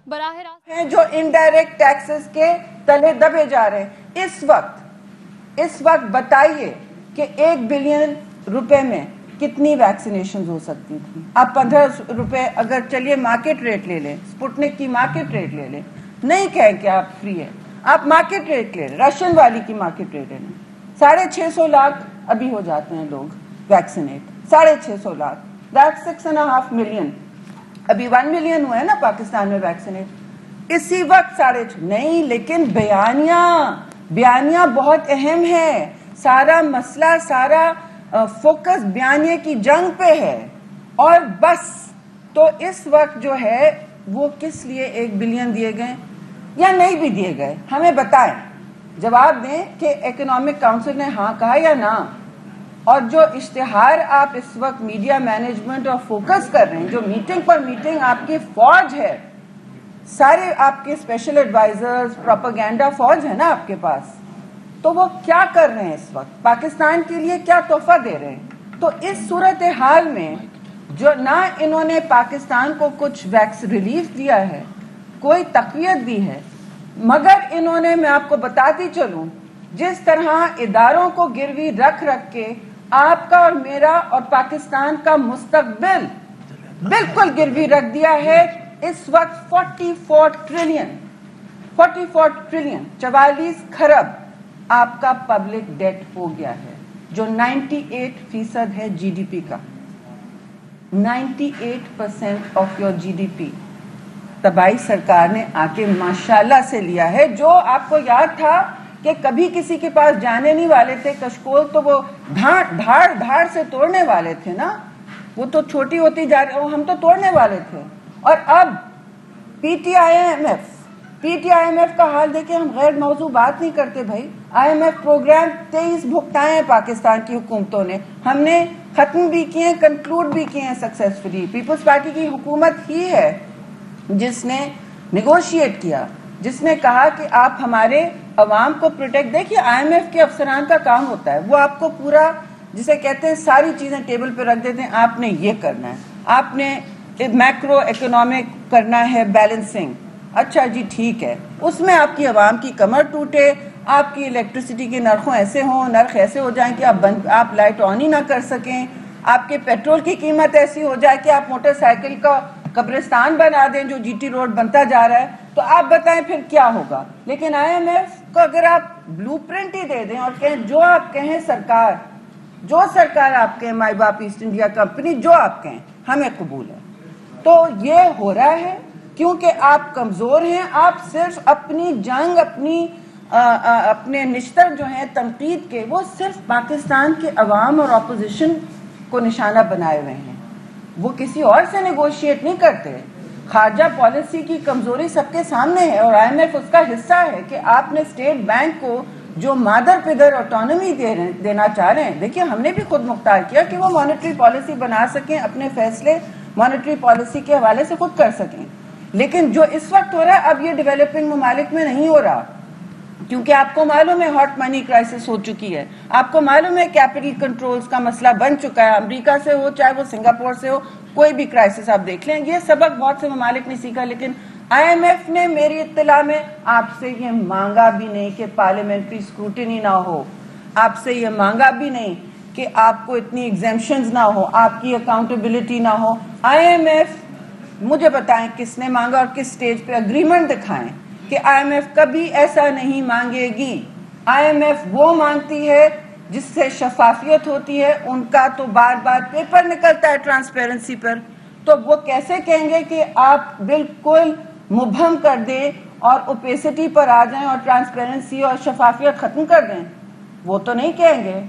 براہ راست ہیں جو انڈائریکٹ ٹیکسز کے تلے دبے جا رہے ہیں. اس وقت بتائیے کہ 1 بلین روپے میں کتنی ویکسینیشن ہو سکتی تھی. آپ 15 روپے اگر چلیے مارکیٹ ریٹ لے لیں, اسپوٹنک کی مارکیٹ ریٹ لے لیں, نہیں کہیں کہ آپ فری ہے, آپ مارکیٹ ریٹ لے لیں, رشین والی کی مارکیٹ ریٹ لے لیں. 650 لاکھ ابھی ہو جاتے ہیں لوگ ویکسینیٹ, 650 لاکھ, دیٹ 6.5 ملین. ابھی 1 ملین ہوئے نا پاکستان میں ویکسینیٹ, اسی وقت 6.5 نہیں. لیکن بیانیہ بہت اہم ہے. سارا مسئلہ, سارا فوکس بیانیے کی جنگ پہ ہے. اور بس تو اس وقت جو ہے وہ کس لیے 1 بلین دیے گئے یا نہیں بھی دیے گئے, ہمیں بتائیں, جواب دیں کہ اکنامک کاؤنسل نے ہاں کہا یا نہ. اور جو اشتہار آپ اس وقت میڈیا مینجمنٹ اور فوکس کر رہے ہیں, جو میٹنگ پر میٹنگ آپ کی فوج ہے, سارے آپ کے اسپیشل ایڈوائزرز, پروپیگنڈا فوج ہے نا آپ کے پاس, تو وہ کیا کر رہے ہیں اس وقت, پاکستان کے لیے کیا تحفہ دے رہے ہیں. تو اس صورتحال میں جو نہ انہوں نے پاکستان کو کچھ ریلیف دیا ہے, کوئی تقویت دی ہے, مگر انہوں نے, میں آپ کو بتاتی چلوں, جس طرح اداروں کو گروی رکھ کے آپ کا اور میرا اور پاکستان کا مستقبل بالکل گروی رکھ دیا ہے. اس وقت 44 ٹریلین 44 کھرب آپ کا پبلک ڈیٹ ہو گیا ہے, جو 98% ہے جی ڈی پی کا. 98% of your G D P تباہی سرکار نے آ کے ماشاءاللہ سے لیا ہے. جو آپ کو یاد تھا کہ کبھی کسی کے پاس جانے نہیں والے تھے کشکول, تو وہ دھاڑ سے توڑنے والے تھے نا, وہ تو چھوٹی ہوتی جا رہی, ہم تو توڑنے والے تھے. اور اب P T I M F کا حال دیکھیں. ہم غیر موضوع بات نہیں کرتے بھائی. آئی ایم ایف پروگرام 23 بھگتائے ہیں پاکستان کی حکومتوں نے, ہم نے ختم بھی کیے ہیں, کنکلوڈ بھی کیے ہیں سکسیسفلی. پیپلز پارٹی کی حکومت ہی ہے جس نے نیگوشیٹ کیا, جس نے کہا کہ آپ ہمارے عوام کو پروٹیکٹ. دیکھیے آئی ایم ایف کے افسران کا کام ہوتا ہے, وہ آپ کو پورا جسے کہتے ہیں ساری چیزیں ٹیبل پہ رکھ دیتے ہیں, آپ نے یہ کرنا ہے, آپ نے میکرو اکنامک کرنا ہے, بیلنسنگ. اچھا جی ٹھیک ہے, اس میں آپ کی عوام کی کمر ٹوٹے, آپ کی الیکٹریسٹی کے نرخ ایسے ہو جائیں کہ آپ لائٹ آن ہی نہ کر سکیں, آپ کے پیٹرول کی قیمت ایسی ہو جائے کہ آپ موٹر سائیکل کا قبرستان بنا دیں جو جی ٹی روڈ بنتا جا رہا ہے, تو آپ بتائیں پھر کیا ہوگا. لیکن آئی ایم ایف کو اگر آپ بلو پرنٹ ہی دے دیں اور کہیں جو آپ کہیں سرکار, جو سرکار آپ کہیں, مائی باپ ایسٹ انڈیا کمپنی, جو آپ کہیں ہمیں قبول ہے. تو یہ ہو رہا ہے کیونکہ آپ کمزور ہیں. آپ صرف اپنی جنگ, اپنے نشتر جو ہیں تنقید کے, وہ صرف پاکستان کے عوام اور اپوزیشن کو نشانہ بنائے ہوئے ہیں, وہ کسی اور سے نیگوشیٹ نہیں کرتے. خارجہ پالیسی کی کمزوری سب کے سامنے ہے, اور آئی ایم ایف اس کا حصہ ہے کہ آپ نے اسٹیٹ بینک کو جو مادر پدر آٹونومی دینا چاہ رہے ہیں. دیکھیے ہم نے بھی خود مختار کیا کہ وہ مانیٹری پالیسی بنا سکیں, اپنے فیصلے مانیٹری پالیسی کے حوالے سے خود کر سکیں. لیکن جو اس وقت ہو رہا ہے اب یہ ڈیولپنگ ممالک میں نہیں ہو رہا, کیونکہ آپ کو معلوم ہے ہاٹ منی کرائسس ہو چکی ہے, آپ کو معلوم ہے کیپٹل کنٹرولز کا مسئلہ بن چکا ہے. امریکہ سے ہو چاہے وہ سنگاپور سے ہو, کوئی بھی کرائسس آپ دیکھ لیں, یہ سبق بہت سے ممالک نے سیکھا. لیکن آئی ایم ایف نے میری اطلاع میں آپ سے یہ مانگا بھی نہیں کہ پارلیمنٹری اسکروٹنی نہ ہو, آپ سے یہ مانگا بھی نہیں کہ آپ کو اتنی ایگزیمپشنز نہ ہو, آپ کی اکاؤنٹیبلٹی نہ ہو. آئی ایم ایف, مجھے بتائیں کس نے مانگا اور کس سٹیج پہ, اگریمنٹ دکھائیں کہ آئی ایم ایف کبھی ایسا نہیں مانگے گی. آئی ایم ایف وہ مانگتی ہے جس سے شفافیت ہوتی ہے. ان کا تو بار بار پیپر نکلتا ہے ٹرانسپیرنسی پر, تو وہ کیسے کہیں گے کہ آپ بالکل مبہم کر دیں اور اوپیسٹی پر آ جائیں اور ٹرانسپیرنسی اور شفافیت ختم کر دیں؟ وہ تو نہیں کہیں گے.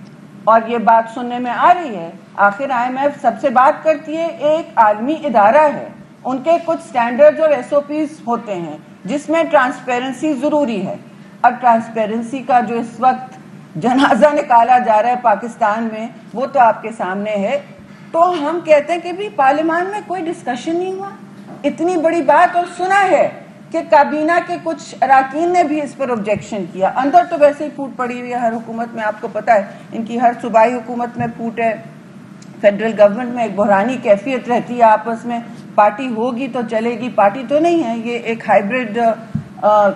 اور یہ بات سننے میں آ رہی ہے. آخر آئی ایم ایف سب سے بات کرتی ہے, ایک عالمی ادارہ ہے, ان کے کچھ سٹینڈرڈز اور ایس او پیز ہوتے ہیں جس میں ٹرانسپیرنسی ضروری ہے. اور ٹرانسپیرنسی کا جو اس وقت جنازہ نکالا جا رہا ہے پاکستان میں, وہ تو آپ کے سامنے ہے. تو ہم کہتے ہیں کہ بھی پارلیمان میں کوئی ڈسکشن نہیں ہوا, اتنی بڑی بات. اور سنا ہے کہ کابینہ کے کچھ اراکین نے بھی اس پر آبجیکشن کیا. اندر تو ویسے ہی پھوٹ پڑی ہوئی ہے ہر حکومت میں, آپ کو پتہ ہے ان کی ہر صوبائی حکومت میں پھوٹ ہے, فیڈرل گورنمنٹ میں ایک بحرانی کیفیت رہتی ہے آپس میں. پارٹی ہوگی تو چلے گی، پارٹی تو نہیں ہے، یہ ایک ہائیبرڈ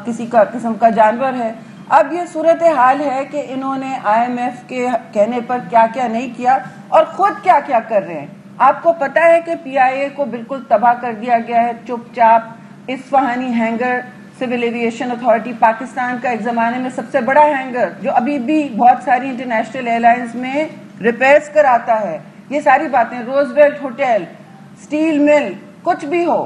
کسی کا قسم کا جانور ہے۔ اب یہ صورتحال ہے کہ انہوں نے IMF کے کہنے پر کیا کیا نہیں کیا اور خود کیا کیا کر رہے ہیں۔ آپ کو پتہ ہے کہ PIA کو بالکل تباہ کر دیا گیا ہے چپ چاپ۔ Isfahani hangar civil aviation authority Pakistan کا ایک زمانے میں سب سے بڑا ہینگر جو ابھی بھی بہت ساری انٹرنیشنل ایئر لائنز میں ریپیئرز کراتا ہے، یہ ساری باتیں، روزویلٹ ہوٹل، سٹیل مل، کچھ بھی ہو،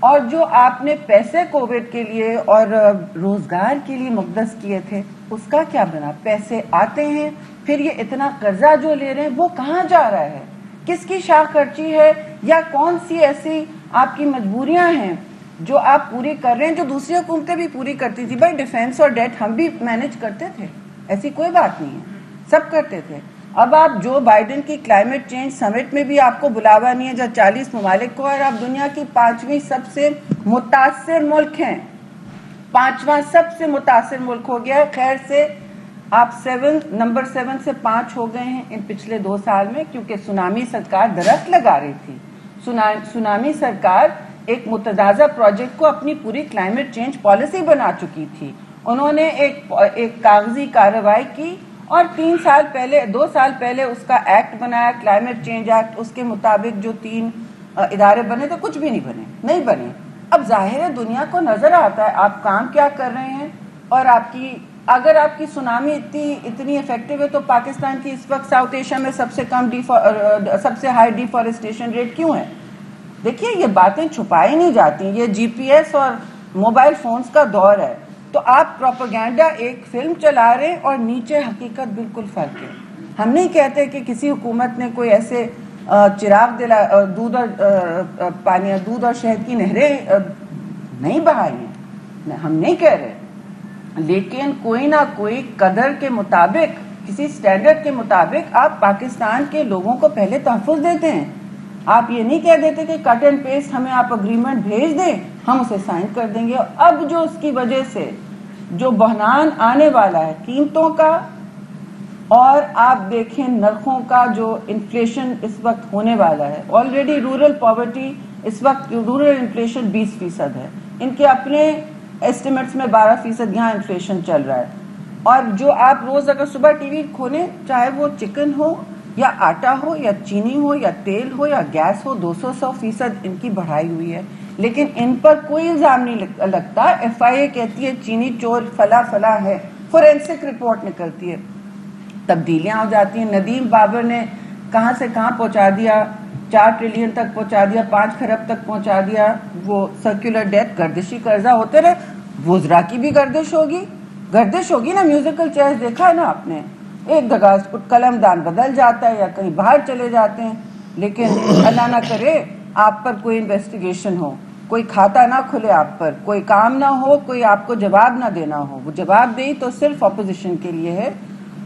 اور جو آپ نے پیسے کووڈ کے لیے اور روزگار کے لیے مقدس کیے تھے اس کا کیا بنا؟ پیسے آتے ہیں، پھر یہ اتنا قرضہ جو لے رہے ہیں وہ کہاں جا رہا ہے؟ کس کی شاخ خرچی ہے یا کون سی ایسی آپ کی مجبوریاں ہیں جو آپ پوری کر رہے ہیں جو دوسری حکومتیں بھی پوری کرتی تھی؟ بھائی ڈیفینس اور ڈیٹ ہم بھی مینج کرتے تھے، ایسی کوئی بات نہیں ہے، سب کرتے تھے۔ اب آپ جو بائیڈن کی کلائمیٹ چینج سمٹ میں بھی آپ کو بلاوا نہیں ہے جہاں 40 ممالک کو، اور آپ دنیا کی 5ویں سب سے متاثر ملک ہیں، 5واں سب سے متاثر ملک ہو گیا ہے۔ خیر سے آپ نمبر 7 سے 5 ہو گئے ہیں ان پچھلے 2 سال میں، کیونکہ سونامی سرکار درخت لگا رہی تھی۔ سونامی سرکار ایک متنازع پروجیکٹ کو اپنی پوری کلائمیٹ چینج پالیسی بنا چکی تھی۔ انہوں نے ایک کاغذی کارروائی کی اور 2 سال پہلے اس کا ایکٹ بنایا، کلائمیٹ چینج ایکٹ، اس کے مطابق جو 3 ادارے بنے تھے کچھ بھی نہیں بنے۔ اب ظاہر ہے دنیا کو نظر آتا ہے آپ کام کیا کر رہے ہیں، اور اگر آپ کی سونامی اتنی افیکٹو ہے تو پاکستان کی اس وقت ساؤتھ ایشیا میں سب سے ہائی ڈیفارسٹیشن ریٹ کیوں ہے؟ دیکھیے یہ باتیں چھپائی نہیں جاتی، یہ GPS اور موبائل فونز کا دور ہے، تو آپ پروپیگنڈا ایک فلم چلا رہے ہیں اور نیچے حقیقت بالکل فرق ہے۔ ہم نہیں کہتے کہ کسی حکومت نے کوئی ایسے دودھ اور شہد کی نہریں نہیں بہائی ہیں، ہم نہیں کہہ رہے، لیکن کوئی نہ کوئی قدر کے مطابق، کسی سٹینڈرڈ کے مطابق آپ پاکستان کے لوگوں کو پہلے تحفظ دیتے ہیں۔ آپ یہ نہیں کہہ دیتے کہ کٹ اینڈ پیسٹ ہمیں آپ اگریمنٹ بھیج دیں ہم اسے سائن کر دیں گے۔ اب جو اس کی وجہ سے جو بحران آنے والا ہے قیمتوں کا، اور آپ دیکھیں نرخوں کا، جو انفلیشن اس وقت ہونے والا ہے، آلریڈی رورل پاورٹی اس وقت رورل انفلیشن 20% ہے، ان کے اپنے ایسٹیمیٹس میں 12% یہاں انفلیشن چل رہا ہے، اور جو آپ روز اگر صبح ٹی وی کھولیں چاہے وہ چکن ہو یا آٹا ہو یا چینی ہو یا تیل ہو یا گیس ہو، 200% ان کی بڑھائی ہوئی ہے، لیکن ان پر کوئی الزام نہیں لگتا۔ FIA کہتی ہے چینی چور فلاں ہے، فورینسک رپورٹ نکلتی ہے، تبدیلیاں ہو جاتی ہیں۔ ندیم بابر نے کہاں سے کہاں پہنچا دیا، 4 ٹریلین تک پہنچا دیا، 5 خرب تک پہنچا دیا، وہ سرکولر ڈیٹ، گردشی قرضہ ہوتے رہے۔ وزراء کی بھی گردش ہوگی نا، میوزیکل چیئرز دیکھا ہے نا آپ نے، ایک جگہ قلم دان بدل جاتا ہے یا کہیں باہر چلے جاتے ہیں، لیکن اللہ نہ کرے آپ پر کوئی انویسٹیگیشن ہو، کوئی کھاتا نہ کھلے آپ پر، کوئی کام نہ ہو، کوئی آپ کو جواب نہ دینا ہو۔ وہ جواب دہی تو صرف اپوزیشن کے لیے ہے۔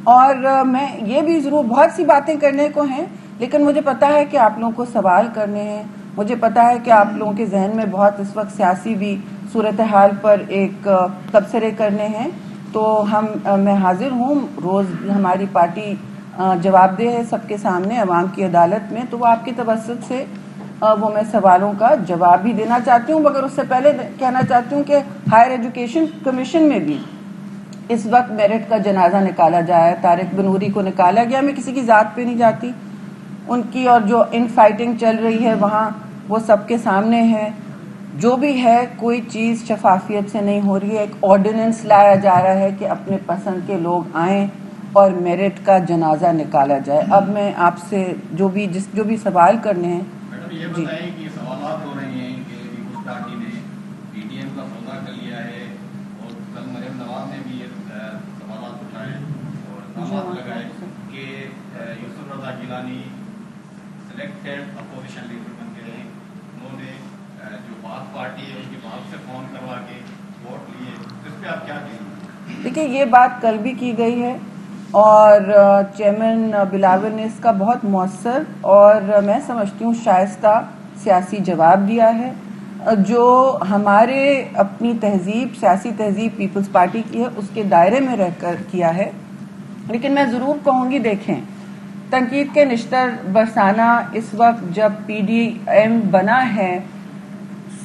اور میں یہ بھی ضرور بہت سی باتیں کرنے کو ہیں، لیکن مجھے پتا ہے کہ آپ لوگوں کو سوال کرنے ہیں، مجھے پتا ہے کہ آپ لوگوں کے ذہن میں بہت اس وقت سیاسی بھی صورتحال پر ایک تبصرے کرنے ہیں، تو میں حاضر ہوں، روز ہماری پارٹی جواب دہ ہے سب کے سامنے عوام کی عدالت میں، تو وہ آپ کی توسط سے وہ میں سوالوں کا جواب بھی دینا چاہتی ہوں، مگر اس سے پہلے کہنا چاہتی ہوں کہ ہائر ایجوکیشن کمیشن میں بھی اس وقت میرٹ کا جنازہ نکالا جائے، طارق بنوری کو نکالا گیا، میں کسی کی ذات پہ نہیں جاتی، ان کی اور جو ان فائٹنگ چل رہی ہے وہاں وہ سب کے سامنے ہے، جو بھی ہے کوئی چیز شفافیت سے نہیں ہو رہی ہے۔ ایک آرڈیننس لایا جا رہا ہے کہ اپنے پسند کے لوگ آئیں اور میرٹ کا جنازہ نکالا جائے۔ اب میں آپ سے جو بھی سوال کرنے ہیں یہ بتائیں کہ سوالات ہو رہے ہیں کہ پیپلز پارٹی نے PDM کا سودا کر لیا ہے، اور کل مریم نواز نے بھی یہ سوالات اٹھائے اور الزامات لگائے کہ یوسف Raza Gilani selected opposition leader بن گئے ہیں، انہوں نے جو بات پارٹی ہے ان کی بات سے فون کروا کے ووٹ لیے، اس پہ آپ کیا کہیں گے؟ دیکھیے یہ بات کل بھی کی گئی ہے، اور چیئرمین بلاول نے اس کا بہت مؤثر اور میں سمجھتی ہوں شائستہ سیاسی جواب دیا ہے، جو ہمارے اپنی تہذیب، سیاسی تہذیب پیپلز پارٹی کی ہے اس کے دائرے میں رہ کر کیا ہے۔ لیکن میں ضرور کہوں گی دیکھیں، تنقید کے نشتر برسانا اس وقت جب PDM بنا ہے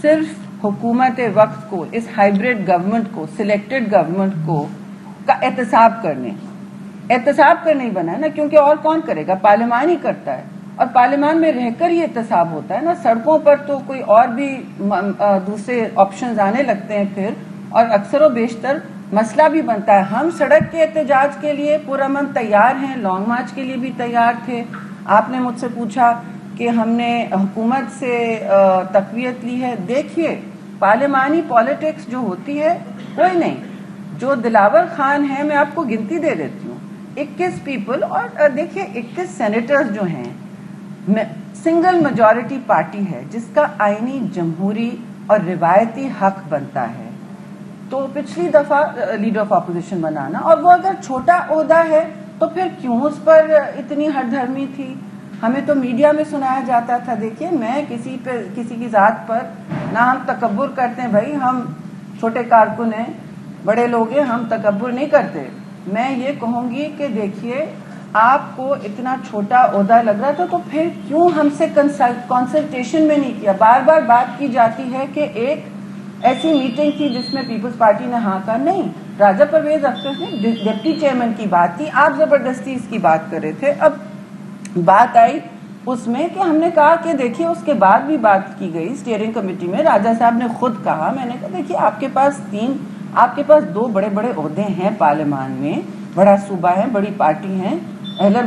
صرف حکومت وقت کو، اس ہائیبریڈ گورنمنٹ کو، سلیکٹڈ گورنمنٹ کو کا احتساب کرنے ہی بنا ہے نا، کیونکہ اور کون کرے گا؟ پارلیمان ہی کرتا ہے، اور پارلیمان میں رہ کر ہی احتساب ہوتا ہے نا. سڑکوں پر تو کوئی اور بھی دوسرے آپشنز آنے لگتے ہیں پھر، اور اکثر و بیشتر مسئلہ بھی بنتا ہے. ہم سڑک کے احتجاج کے لیے پرامن تیار ہیں، لانگ مارچ کے لیے بھی تیار تھے. آپ نے مجھ سے پوچھا کہ ہم نے حکومت سے تقویت لی ہے. دیکھیے پارلیمانی پالیٹکس جو ہوتی ہے کوئی نہیں. جو دلاور خان ہے، میں آپ کو گنتی دے دیتی ہوں، 21 پیپل، اور دیکھیے 21 سینیٹرز جو ہیں، سنگل میجورٹی پارٹی ہے جس کا آئینی، جمہوری اور روایتی حق بنتا ہے. تو پچھلی دفعہ لیڈر آف اپوزیشن بنانا، اور وہ اگر چھوٹا عہدہ ہے تو پھر کیوں اس پر اتنی ہٹ دھرمی تھی؟ ہمیں تو میڈیا میں سنایا جاتا تھا. دیکھیے میں کسی کی ذات پر نہ ہم تکبر کرتے ہیں، بھائی ہم چھوٹے کارکن ہیں، بڑے لوگ ہیں، ہم تکبر نہیں کرتے. میں یہ کہوں گی کہ دیکھیے آپ کو اتنا چھوٹا عہدہ لگ رہا تھا تو پھر کیوں ہم سے کنسلٹیشن میں نہیں کیا؟ بار بار بات کی جاتی ہے کہ ایک ایسی میٹنگ تھی جس میں پیپلز پارٹی نے ہاں کہا. نہیں، راجہ پرویز اختر نے ڈپٹی چیئرمین کی بات کی، آپ زبردستی اس کی بات کر رہے تھے. اب بات آئی اس میں کہ ہم نے کہا کہ دیکھیے اس کے بعد بھی بات کی گئی اسٹیئرنگ کمیٹی میں. راجہ صاحب نے خود کہا، میں نے کہا دیکھیے آپ کے پاس 2 بڑے بڑے عہدے ہیں پارلیمان میں، بڑا صوبہ ہے، بڑی پارٹی ہیں.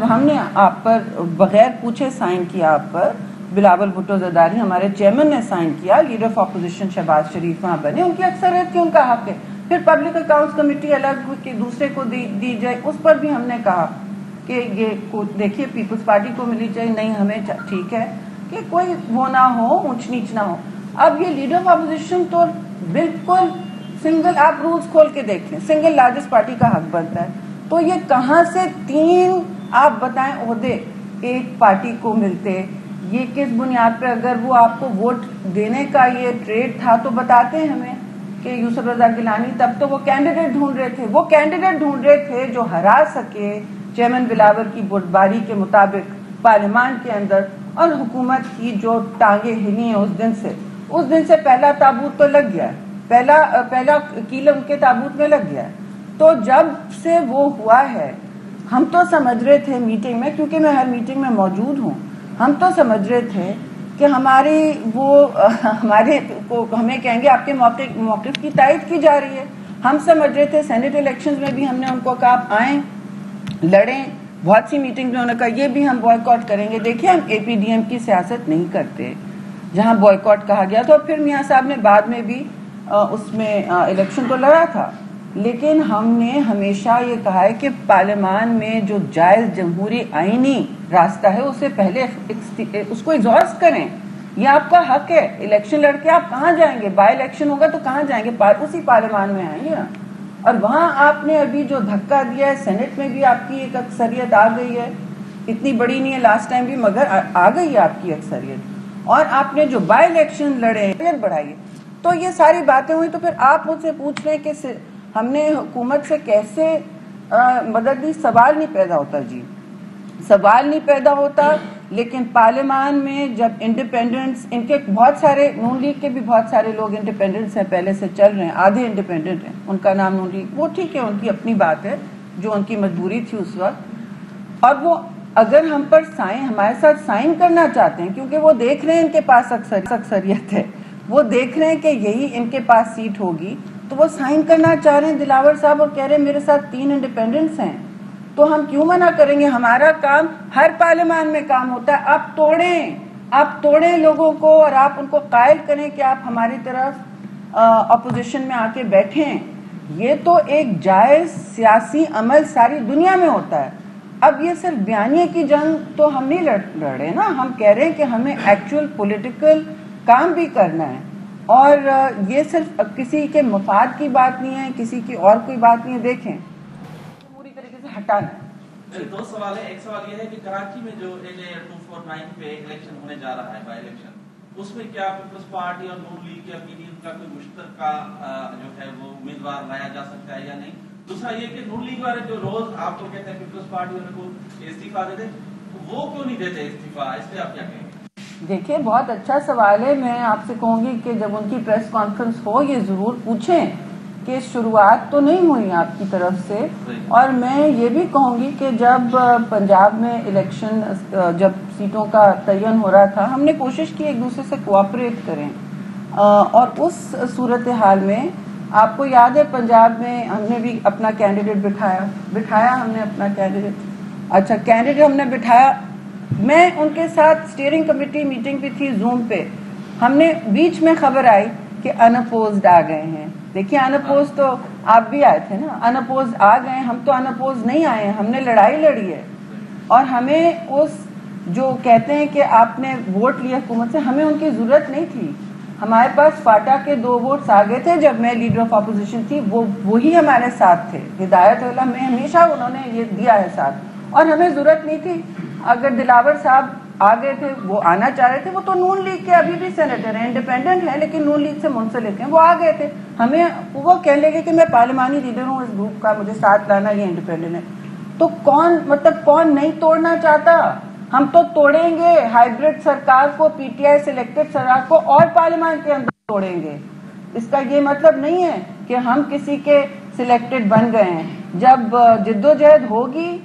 ہم نے آپ پر بغیر پوچھے سائن کیا، آپ پر بلاول بھٹو زرداری ہمارے چیئرمین نے سائن کیا، لیڈر آف اپوزیشن شہباز شریف وہاں بنے، ان کی اکثریت کی ان کا حق ہے. پھر پبلک اکاؤنٹس کمیٹی الگ کہ دوسرے کو دی جائے، اس پر بھی ہم نے کہا کہ یہ دیکھیے پیپلز پارٹی کو ملی چاہیے، نہیں ہمیں ٹھیک ہے کہ کوئی وہ نہ ہو، اونچ نیچ نہ ہو. اب یہ لیڈر آف اپوزیشن تو بالکل سنگل، آپ رولز کھول کے دیکھ لیں، سنگل لارجسٹ پارٹی کا حق بنتا ہے. تو یہ کہاں سے 3 آپ بتائیں عہدے ایک پارٹی کو ملتے؟ یہ کس بنیاد پہ؟ اگر وہ آپ کو ووٹ دینے کا یہ ٹریڈ تھا تو بتاتے ہیں ہمیں کہ یوسف رضا گیلانی، تب تو وہ کینڈیڈیٹ ڈھونڈ رہے تھے جو ہرا سکے چیئرمین بلاول کی بردباری کے مطابق پارلیمان کے اندر. اور حکومت کی جو ٹانگیں ہلی ہیں اس دن سے پہلا تابوت تو لگ گیا ہے، پہلا کیل ان کے تابوت میں لگ گیا ہے. تو جب سے وہ ہوا ہے ہم تو سمجھ رہے تھے میٹنگ میں، کیونکہ میں ہر میٹنگ میں موجود ہوں، ہم تو سمجھ رہے تھے کہ ہمارے کو ہمیں کہیں گے آپ کے موقف کی تائید کی جا رہی ہے. ہم سمجھ رہے تھے سینٹ الیکشنز میں بھی ہم نے ان کو کہا آپ آئیں لڑیں. بہت سی میٹنگ میں انہوں نے کہا یہ بھی ہم بوائیکاٹ کریں گے. دیکھیے ہم اے پی ڈی ایم کی سیاست نہیں کرتے جہاں بوائیکاٹ کہا گیا. تو پھر میاں صاحب نے بعد میں بھی اس میں الیکشن تو لڑا تھا، لیکن ہم نے ہمیشہ یہ کہا ہے کہ پارلیمان میں جو جائز جمہوری آئینی راستہ ہے اسے پہلے اس کو ایگزاسٹ کریں. یہ آپ کا حق ہے. الیکشن لڑ کے آپ کہاں جائیں گے؟ بائی الیکشن ہوگا تو کہاں جائیں گے؟ اسی پارلیمان میں آئیں گے نا. اور وہاں آپ نے ابھی جو دھکا دیا ہے، سینٹ میں بھی آپ کی ایک اکثریت آ گئی ہے، اتنی بڑی نہیں ہے لاسٹ ٹائم بھی، مگر آ گئی ہے آپ کی اکثریت. اور آپ نے جو بائی الیکشن لڑے بڑھائی. تو یہ ساری باتیں ہوئی. تو پھر آپ مجھ سے پوچھ رہے کہ ہم نے حکومت سے کیسے مدد دی؟ سوال نہیں پیدا ہوتا جی، سوال نہیں پیدا ہوتا. لیکن پارلیمان میں جب انڈیپینڈنٹس، ان کے بہت سارے، نون لیگ کے بھی بہت سارے لوگ انڈیپینڈنٹس ہیں، پہلے سے چل رہے ہیں، آدھے انڈیپینڈنٹ ہیں، ان کا نام نون لیگ، وہ ٹھیک ہے، ان کی اپنی بات ہے، جو ان کی مجبوری تھی اس وقت. اور وہ اگر ہم پر ہمارے ساتھ سائن کرنا چاہتے ہیں، کیونکہ وہ دیکھ رہے ہیں ان کے پاس اکثریت ہے، وہ دیکھ رہے ہیں کہ یہی ان کے پاس سیٹ ہوگی، تو وہ سائن کرنا چاہ رہے ہیں دلاور صاحب، اور کہہ رہے ہیں میرے ساتھ 3 انڈیپینڈنٹس ہیں، تو ہم کیوں منع کریں گے؟ ہمارا کام ہر پارلیمان میں کام ہوتا ہے. آپ توڑیں لوگوں کو، اور آپ ان کو قائل کریں کہ آپ ہماری طرف اپوزیشن میں آ کے بیٹھیں. یہ تو ایک جائز سیاسی عمل ساری دنیا میں ہوتا ہے. اب یہ صرف بیانیے کی جنگ تو ہم نہیں لڑ رہے نا، ہم کہہ رہے ہیں کہ ہمیں ایکچوئل پولیٹیکل کام بھی کرنا ہے. اور یہ صرف کسی کے مفاد کی بات نہیں ہے، کسی کی اور کوئی بات نہیں ہے. دیکھیں پوری طریقے سے ہٹانا ہے. 2 سوال ہے. ایک سوال یہ ہے کہ کراچی میں جو NA 249 پہ الیکشن ہونے جا رہا ہے، بائی الیکشن، اس میں کیا پیپلز پارٹی اور نون لیگ یا PDM کا کوئی مشترکہ جو ہے وہ امیدوار لایا جا سکتا ہے یا نہیں؟ دوسرا یہ کہ نون لیگ والے جو روز آپ کو کہتے ہیں پیپلز پارٹی والے کو استعفیٰ دے دیں، وہ کیوں نہیں دیتے استعفیٰ؟ اس پہ آپ کیا کہیں گے؟ دیکھیں بہت اچھا سوال ہے. میں آپ سے کہوں گی کہ جب ان کی پریس کانفرنس ہو یہ ضرور پوچھیں کہ شروعات تو نہیں ہوئی آپ کی طرف سے. اور میں یہ بھی کہوں گی کہ جب پنجاب میں الیکشن جب سیٹوں کا تعین ہو رہا تھا ہم نے کوشش کی ایک دوسرے سے کوآپریٹ کریں, اور اس صورتحال میں آپ کو یاد ہے پنجاب میں ہم نے بھی اپنا کینڈیڈیٹ بٹھایا ہم نے اپنا کینڈیڈیٹ ہم نے بٹھایا. میں ان کے ساتھ اسٹیئرنگ کمیٹی میٹنگ بھی تھی زوم پہ. ہم نے بیچ میں خبر آئی کہ انپوزڈ آ گئے ہیں. دیکھیے انپوز تو آپ بھی آئے تھے نا, انپوز آ گئے, ہم تو انپوز نہیں آئے ہیں, ہم نے لڑائی لڑی ہے. اور ہمیں اس جو کہتے ہیں کہ آپ نے ووٹ لیا حکومت سے, ہمیں ان کی ضرورت نہیں تھی. ہمارے پاس فاٹا کے 2 ووٹس آ گئے تھے جب میں لیڈر آف اپوزیشن تھی, وہی ہمارے ساتھ تھے. ہدایت اللہ میں ہمیشہ انہوں نے یہ دیا ہے ساتھ, اور ہمیں ضرورت نہیں تھی. اگر دلاور صاحب آ گئے تھے, وہ آنا چاہ رہے تھے, وہ تو نون لیگ کے ابھی بھی سینیٹر ہیں, انڈیپینڈنٹ ہیں لیکن نون لیگ سے منسلک ہیں, وہ آ گئے تھے. ہمیں وہ کہنے لگے کہ میں پارلیمانی لیڈر ہوں اس گروپ کا, مجھے ساتھ لانا, یہ انڈیپینڈنٹ ہے. تو کون نہیں توڑنا چاہتا؟ ہم تو توڑیں گے ہائیبرڈ سرکار کو, پی ٹی آئی سلیکٹڈ سرکار کو, اور پارلیمان کے اندر توڑیں گے. اس کا یہ مطلب نہیں ہے کہ ہم کسی کے سلیکٹڈ بن گئے ہیں. جب جدوجہد ہوگی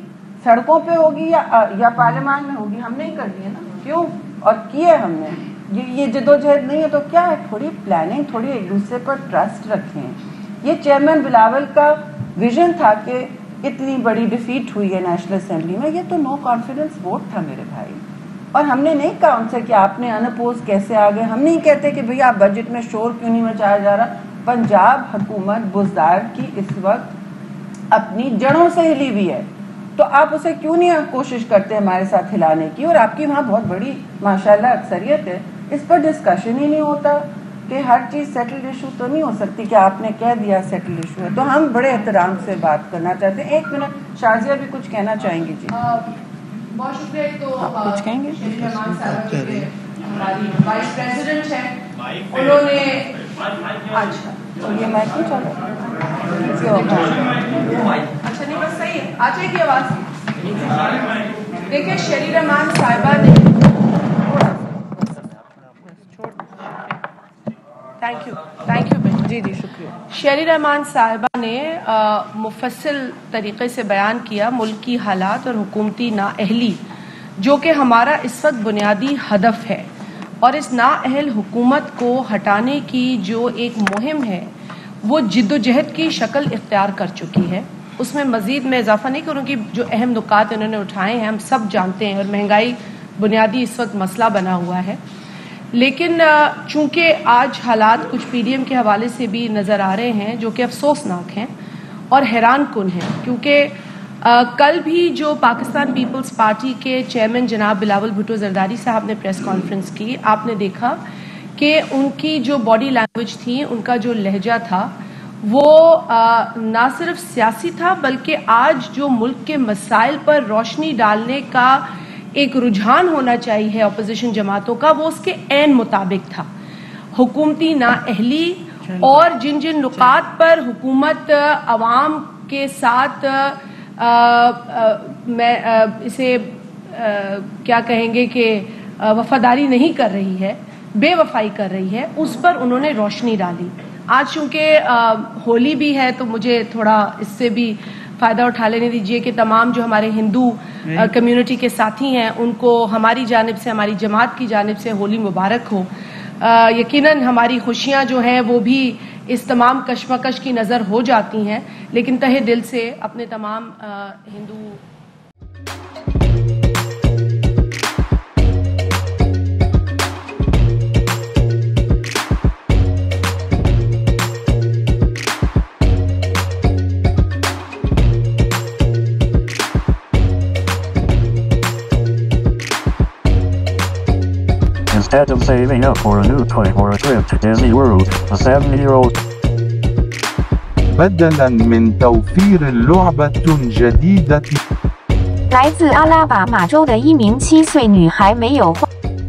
سڑکوں پہ ہوگی یا پارلیمان میں ہوگی, ہم نہیں کرنی ہے نا. کیوں؟ اور کیے ہم نے. یہ جدوجہد نہیں ہے تو کیا ہے, تھوڑی پلاننگ, تھوڑی ایک دوسرے پر ٹرسٹ رکھیں. یہ چیئرمین بلاول کا ویژن تھا کہ اتنی بڑی ڈیفیٹ ہوئی ہے نیشنل اسمبلی میں, یہ تو نو کانفیڈنس ووٹ تھا میرے بھائی. اور ہم نے نہیں کہا ان سے کہ آپ نے انپوز کیسے آ گئے. ہم نہیں کہتے کہ بھئی آپ بجٹ میں شور کیوں نہیں مچایا جا رہا. پنجاب حکومت بزدار کی اس وقت اپنی جڑوں سے ہلی ہوئی ہے, تو آپ اسے کیوں نہیں کوشش کرتے ہمارے ساتھ ہلانے کی. اور آپ کی وہاں بہت بڑی ماشاءاللہ اکثریت ہے, اس پر ڈسکشن ہی نہیں ہوتا کہ ہر چیز سیٹلڈ ایشو تو نہیں ہو سکتی کہ آپ نے کہہ دیا سیٹلڈ ایشو ہے. تو ہم بڑے احترام سے بات کرنا چاہتے ہیں. 1 منٹ, شازیہ بھی کچھ کہنا چاہیں گی. جی بہت شکریہ. تو کچھ کہیں گے؟ شریف رحمان صاحبہ ہماری وائس پریزیڈنٹ ہیں, انہوں نے اچھا یہ مائک نہیں چل رہا, اچھا نہیں بس صحیح ہے, آ جائے گی آواز. دیکھیں شریف رحمان صاحبہ نے تھینک یو جی شکریہ. شریف رحمان صاحبہ نے مفصل طریقے سے بیان کیا ملک کی حالات اور حکومتی نااہلی, جو کہ ہمارا اس وقت بنیادی ہدف ہے. اور اس نااہل حکومت کو ہٹانے کی جو ایک مہم ہے وہ جد و جہد کی شکل اختیار کر چکی ہے. اس میں مزید میں اضافہ نہیں کروں گی. جو اہم نکات انہوں نے اٹھائے ہیں ہم سب جانتے ہیں, اور مہنگائی بنیادی اس وقت مسئلہ بنا ہوا ہے. لیکن چونکہ آج حالات کچھ پی ڈی ایم کے حوالے سے بھی نظر آ رہے ہیں جو کہ افسوسناک ہیں اور حیران کن ہیں, کیونکہ کل بھی جو پاکستان پیپلز پارٹی کے چیئرمین جناب بلاول بھٹو زرداری صاحب نے پریس کانفرنس کی, آپ نے دیکھا کہ ان کی جو باڈی لینگویج تھی, ان کا جو لہجہ تھا, وہ نہ صرف سیاسی تھا بلکہ آج جو ملک کے مسائل پر روشنی ڈالنے کا ایک رجحان ہونا چاہیے اپوزیشن جماعتوں کا, وہ اس کے عین مطابق تھا. حکومتی نااہلی اور جن نکات پر حکومت عوام کے ساتھ میں اسے کیا کہیں گے کہ وفاداری نہیں کر رہی ہے, بے وفائی کر رہی ہے, اس پر انہوں نے روشنی ڈالی. آج چونکہ ہولی بھی ہے تو مجھے تھوڑا اس سے بھی فائدہ اٹھا لینے دیجئے کہ تمام جو ہمارے ہندو کمیونٹی کے ساتھی ہیں ان کو ہماری جانب سے, ہماری جماعت کی جانب سے ہولی مبارک ہو. یقیناً ہماری خوشیاں جو ہیں وہ بھی اس تمام کشمکش کی نظر ہو جاتی ہیں, لیکن تہہ دل سے اپنے تمام ہندو Instead of saving up for a new toy or a trip to Disney World, a 7-year-old بدلاً من توفير لعبة جديدة 来自阿拉巴马州的一名7岁女孩没有花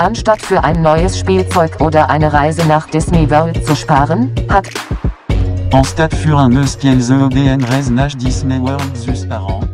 Anstatt für ein neues Spielzeug oder eine Reise nach Disney World zu sparen, hat Anstatt für un eus kiel EDN reise nach Disney World zu sparen,